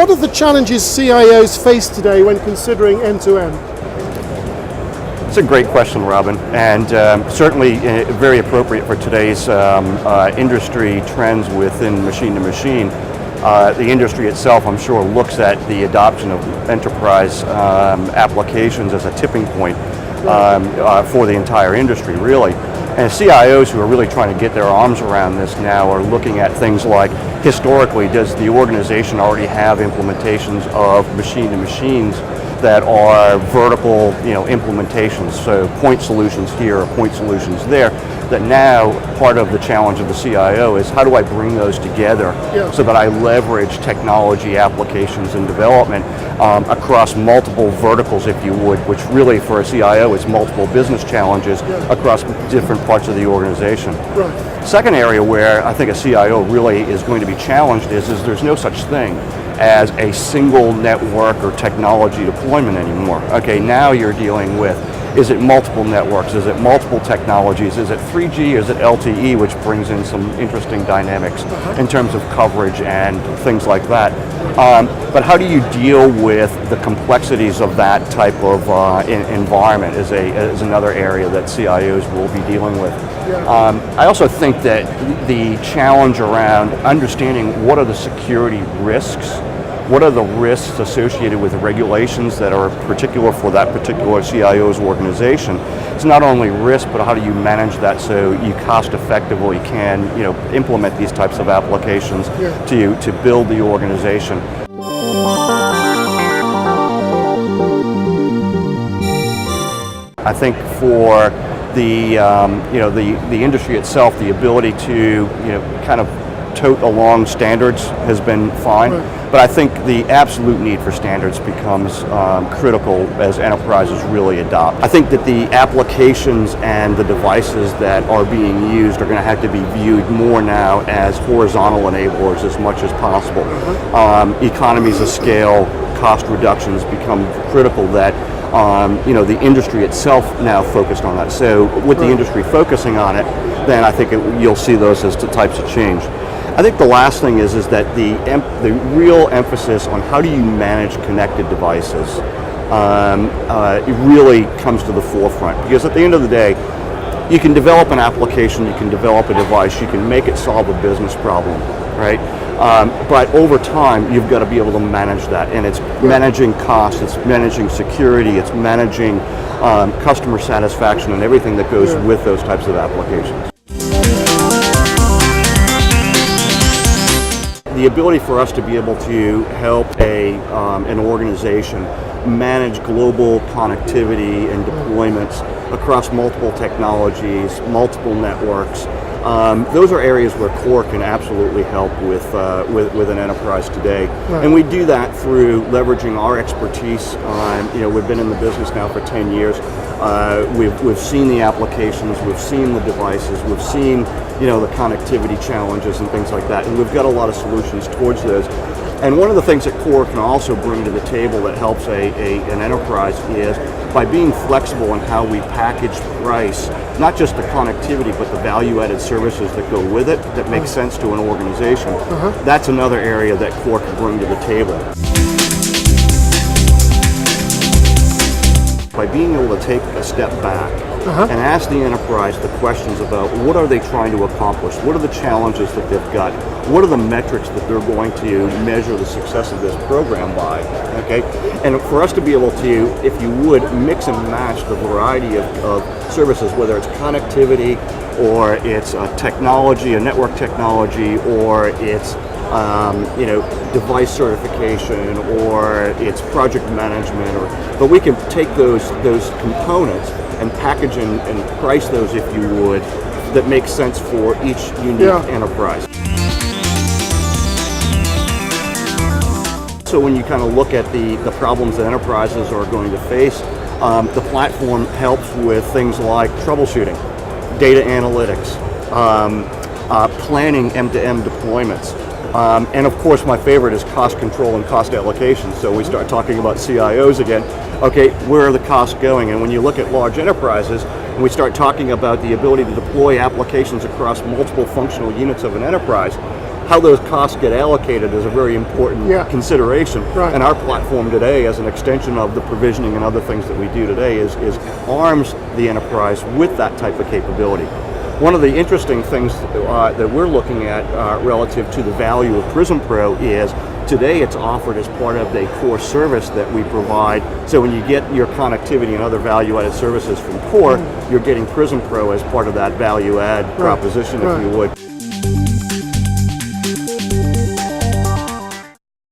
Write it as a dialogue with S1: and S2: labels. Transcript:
S1: what are the challenges CIOs face today when considering M2M?
S2: It's a great question, Robin, and certainly very appropriate for today's industry trends within machine-to-machine. The industry itself, I'm sure, looks at the adoption of enterprise applications as a tipping point for the entire industry, really. And CIOs who are really trying to get their arms around this now are looking at things like, historically, does the organization already have implementations of machine-to-machines that are vertical, implementations, so point solutions here or point solutions there, that now part of the challenge of the CIO is how do I bring those together so that I leverage technology applications and development across multiple verticals, if you would, which really for a CIO is multiple business challenges across different parts of the organization.
S1: Right.
S2: Second area where I think a CIO really is going to be challenged is there's no such thing as a single network or technology deployment anymore. Okay, now you're dealing with, is it multiple networks, is it multiple technologies, is it 3G, is it LTE, which brings in some interesting dynamics in terms of coverage and things like that. But how do you deal with the complexities of that type of environment is another area that CIOs will be dealing with. I also think that the challenge around understanding what are the security risks, what are the risks associated with the regulations that are particular for that particular CIO's organization? It's not only risk, but how do you manage that so you cost effectively can implement these types of applications to build the organization. I think for the the industry itself, the ability to kind of tote along standards has been fine, but I think the absolute need for standards becomes critical as enterprises really adopt. I think that the applications and the devices that are being used are going to have to be viewed more now as horizontal enablers as much as possible. Economies of scale, cost reductions become critical that the industry itself now focused on that. So with the industry focusing on it, then I think you'll see those as the types of change. I think the last thing is that the real emphasis on how do you manage connected devices it really comes to the forefront, because at the end of the day, you can develop an application, you can develop a device, you can make it solve a business problem, right? But over time, you've got to be able to manage that, and it's managing costs, it's managing security, it's managing customer satisfaction and everything that goes with those types of applications. The ability for us to be able to help an organization manage global connectivity and deployments across multiple technologies, multiple networks, those are areas where Core can absolutely help with an enterprise today. And we do that through leveraging our expertise. We've been in the business now for 10 years. We've seen the applications, we've seen the devices, we've seen the connectivity challenges and things like that, and we've got a lot of solutions towards those. And one of the things that Core can also bring to the table that helps an enterprise is by being flexible in how we package price, not just the connectivity, but the value-added services that go with it that make sense to an organization. That's another area that Core can bring to the table. By being able to take a step back and ask the enterprise the questions about what are they trying to accomplish, what are the challenges that they've got, what are the metrics that they're going to measure the success of this program by, okay? And for us to be able to, if you would, mix and match the variety of services, whether it's connectivity or it's technology, a network technology, or it's device certification, or it's project management, but we can take those components and package and price those, if you would, that make sense for each unique enterprise. So when you kind of look at the problems that enterprises are going to face, the platform helps with things like troubleshooting, data analytics, planning M2M deployments. And of course, my favorite is cost control and cost allocation. So we start talking about CIOs again. Okay, where are the costs going? And when you look at large enterprises, and we start talking about the ability to deploy applications across multiple functional units of an enterprise, how those costs get allocated is a very important consideration.
S1: Right.
S2: And our platform today, as an extension of the provisioning and other things that we do today, is arms the enterprise with that type of capability. One of the interesting things that we're looking at relative to the value of Prism Pro is today it's offered as part of the core service that we provide. So when you get your connectivity and other value-added services from core, you're getting Prism Pro as part of that value-add proposition, if you would.